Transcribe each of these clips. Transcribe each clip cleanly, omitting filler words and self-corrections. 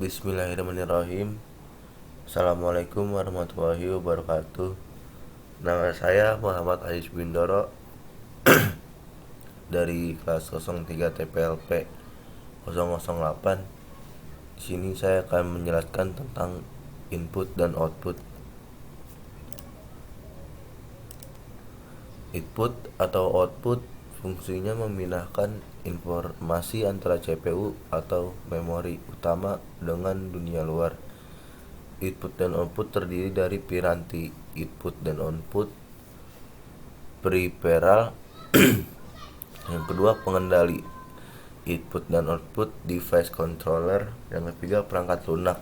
Bismillahirrahmanirrahim. Assalamualaikum warahmatullahi wabarakatuh. Nama saya Muhammad Ais Bindoro dari kelas 03 TPLP 008. Di sini saya akan menjelaskan tentang input dan output. Input atau output fungsinya memindahkan informasi antara CPU atau memori utama dengan dunia luar. Input dan output terdiri dari piranti input dan output, peripheral, yang kedua pengendali input dan output, device controller, yang ketiga perangkat lunak.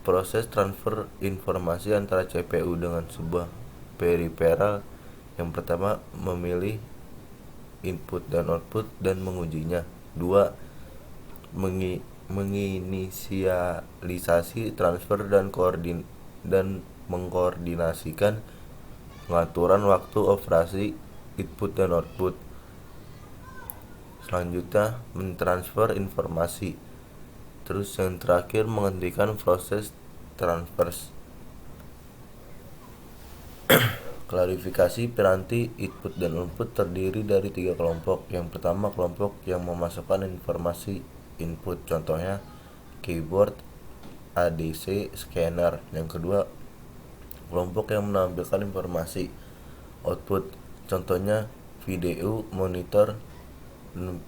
Proses transfer informasi antara CPU dengan sebuah peripheral, yang pertama memilih input dan output dan mengujinya. 2. Menginisialisasi transfer dan mengkoordinasikan pengaturan waktu operasi input dan output. Selanjutnya mentransfer informasi. Terus yang terakhir menghentikan proses transfer. Klarifikasi piranti input dan output terdiri dari 3 kelompok. Yang pertama, kelompok yang memasukkan informasi input, contohnya keyboard, ADC, scanner. Yang kedua, kelompok yang menampilkan informasi output, contohnya video, monitor,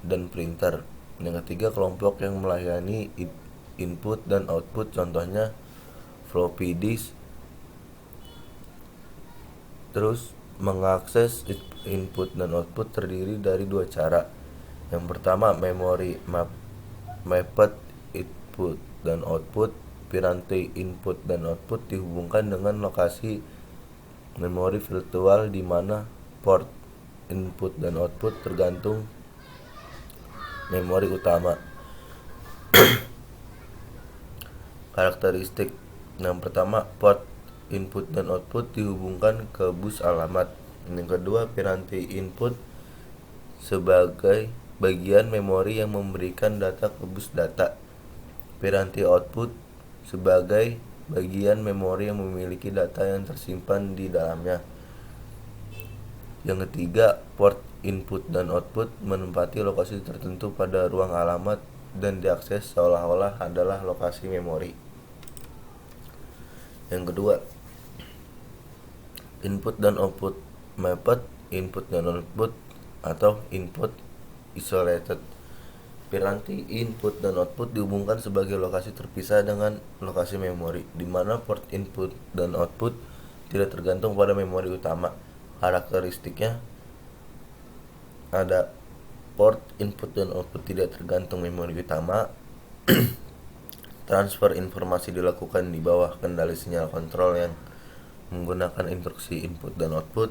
dan printer. Yang ketiga, kelompok yang melayani input dan output, contohnya floppy disk. Terus mengakses input dan output terdiri dari 2 cara. Yang pertama, memori mapped input dan output. Piranti input dan output dihubungkan dengan lokasi memori virtual di mana port input dan output tergantung memori utama. Karakteristik. Yang pertama, port input dan output dihubungkan ke bus alamat. Yang kedua, piranti input sebagai bagian memori yang memberikan data ke bus data. Piranti output sebagai bagian memori yang memiliki data yang tersimpan di dalamnya. Yang ketiga, port input dan output menempati lokasi tertentu pada ruang alamat dan diakses seolah-olah adalah lokasi memori. Yang kedua, input dan output mapped input dan output atau input isolated. Piranti input dan output dihubungkan sebagai lokasi terpisah dengan lokasi memori, di mana port input dan output tidak tergantung pada memori utama. Karakteristiknya ada port input dan output tidak tergantung memori utama. Transfer informasi dilakukan di bawah kendali sinyal kontrol yang menggunakan instruksi input dan output.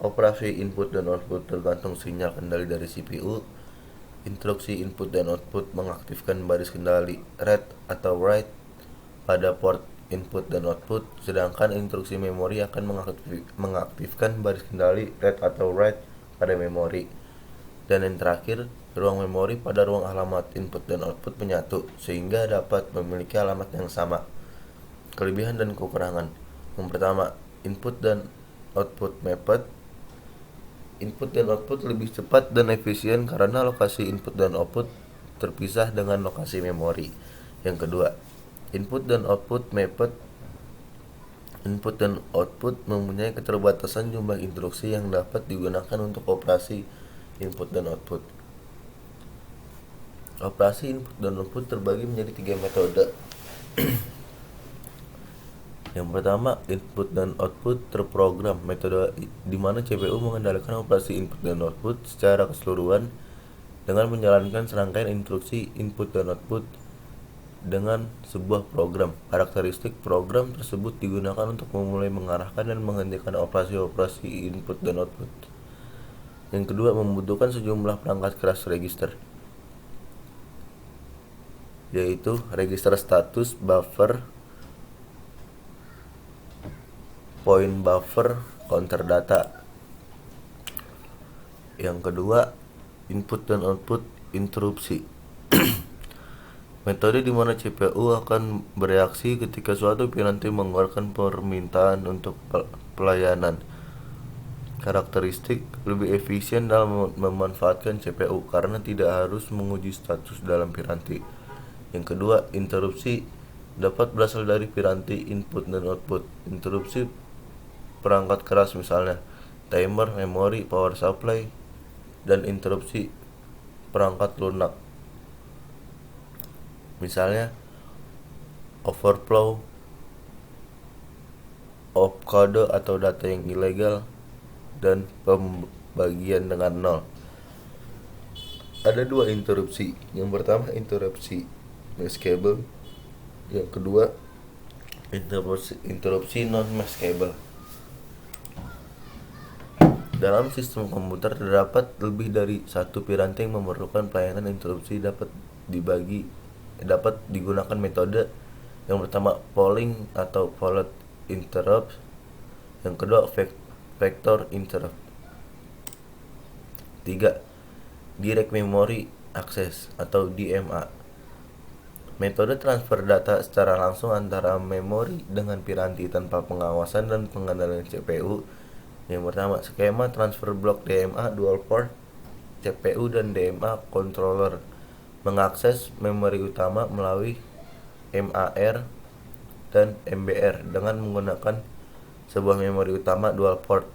Operasi input dan output tergantung sinyal kendali dari CPU. Instruksi input dan output mengaktifkan baris kendali read atau write pada port input dan output, sedangkan instruksi memori akan mengaktifkan baris kendali read atau write pada memori. Dan yang terakhir, ruang memori pada ruang alamat input dan output menyatu sehingga dapat memiliki alamat yang sama. Kelebihan dan kekurangan. Yang pertama, input dan output mapped. Input dan output lebih cepat dan efisien karena lokasi input dan output terpisah dengan lokasi memori. Yang kedua, input dan output mapped. Input dan output mempunyai keterbatasan jumlah instruksi yang dapat digunakan untuk operasi input dan output. Operasi input dan output terbagi menjadi 3 metode. Yang pertama, input dan output terprogram, metode di mana CPU mengendalikan operasi input dan output secara keseluruhan dengan menjalankan serangkaian instruksi input dan output dengan sebuah program. Karakteristik program tersebut digunakan untuk memulai, mengarahkan, dan menghentikan operasi-operasi input dan output. Yang kedua, membutuhkan sejumlah perangkat keras register, yaitu register status, buffer, point buffer, counter data. Yang kedua, input dan output interupsi. Metode di mana CPU akan bereaksi ketika suatu piranti mengeluarkan permintaan untuk pelayanan. Karakteristik lebih efisien dalam memanfaatkan CPU karena tidak harus menguji status dalam piranti. Yang kedua, interupsi dapat berasal dari piranti input dan output. Interupsi perangkat keras misalnya timer, memori, power supply, dan interupsi perangkat lunak misalnya overflow, opcode atau data yang ilegal, dan pembagian dengan nol. Ada dua interupsi. Yang pertama interupsi maskable, yang kedua interupsi non maskable. Dalam sistem komputer terdapat lebih dari satu piranti yang memerlukan pelayanan interupsi dapat digunakan metode yang pertama polling atau fault interrupt, yang kedua vector interrupt. 3. Direct Memory Access atau DMA. Metode transfer data secara langsung antara memori dengan piranti tanpa pengawasan dan pengendalian CPU. Yang pertama, skema transfer block DMA dual port. CPU dan DMA controller mengakses memori utama melalui MAR dan MBR dengan menggunakan sebuah memori utama dual port.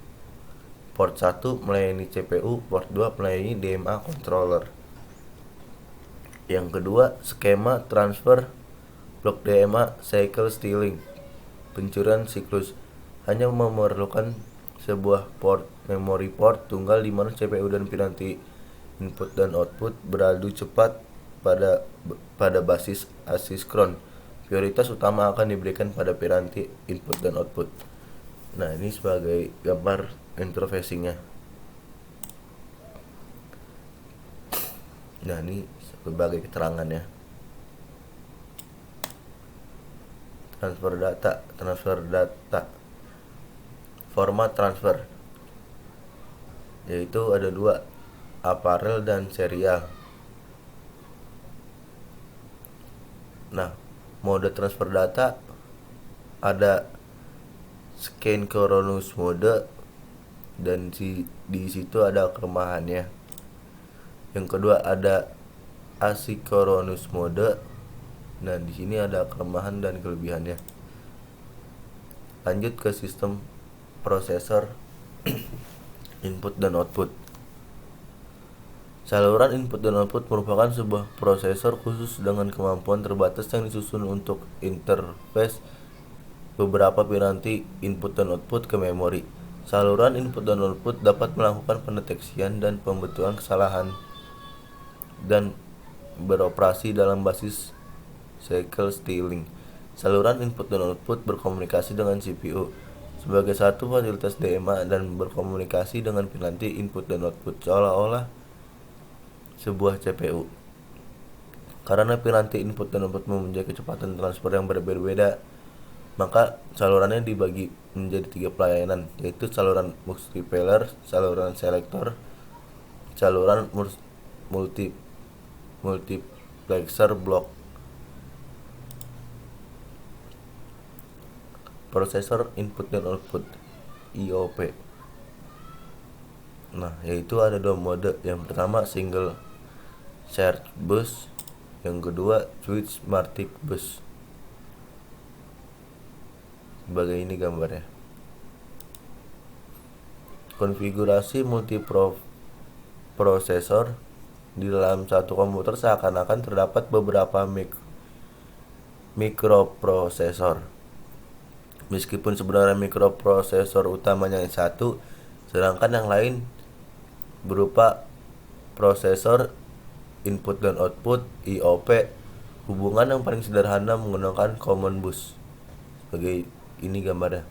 Port 1 melayani CPU, port 2 melayani DMA controller. Yang kedua, skema transfer block DMA cycle stealing. Pencurian siklus hanya memerlukan sebuah memory port tunggal di mana CPU dan piranti input dan output beradu cepat pada basis asinkron. Prioritas utama akan diberikan pada piranti input dan output. Nah, ini sebagai gambar interfacingnya. Nah, ini sebagai keterangannya. Transfer data. Format transfer yaitu ada dua, parallel dan serial. Nah, mode transfer data ada synchronous mode dan di situ ada kelemahannya. Yang kedua ada asynchronous mode. Nah, di sini ada kelemahan dan kelebihannya. Lanjut ke sistem prosesor input dan output. Saluran input dan output merupakan sebuah prosesor khusus dengan kemampuan terbatas yang disusun untuk interface beberapa piranti input dan output ke memori. Saluran input dan output dapat melakukan pendeteksian dan pembetulan kesalahan dan beroperasi dalam basis cycle stealing. Saluran input dan output berkomunikasi dengan CPU sebagai satu fasilitas DMA dan berkomunikasi dengan piranti input dan output seolah-olah sebuah CPU. Karena piranti input dan output mempunyai kecepatan transfer yang berbeda-beda, maka salurannya dibagi menjadi 3 pelayanan, yaitu saluran multiplier, saluran selektor, saluran multiplexer blok. Prosesor input dan output IOP. Nah, yaitu ada dua mode. Yang pertama single shared bus, yang kedua switch multi bus. Sebagai ini gambarnya. Konfigurasi multiprosesor di dalam satu komputer seakan-akan terdapat beberapa mikroprosesor. Meskipun sebenarnya mikroprosesor utamanya satu, sedangkan yang lain berupa prosesor input dan output IOP. Hubungan yang paling sederhana menggunakan common bus. Sebagai ini gambarnya.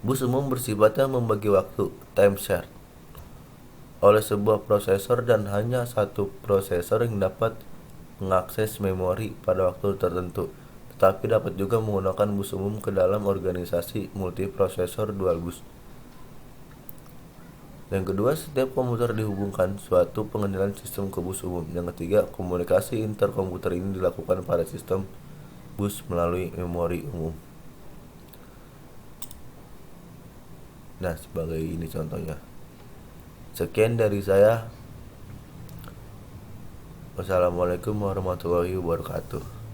Bus umum bersifatnya membagi waktu, time share, oleh sebuah prosesor dan hanya satu prosesor yang dapat mengakses memori pada waktu tertentu. Tetapi dapat juga menggunakan bus umum ke dalam organisasi multiprosesor dual bus. Yang kedua, setiap komputer dihubungkan suatu pengendalian sistem ke bus umum. Yang ketiga, komunikasi interkomputer ini dilakukan pada sistem bus melalui memori umum. Nah, sebagai ini contohnya. Sekian dari saya. Wassalamualaikum warahmatullahi wabarakatuh.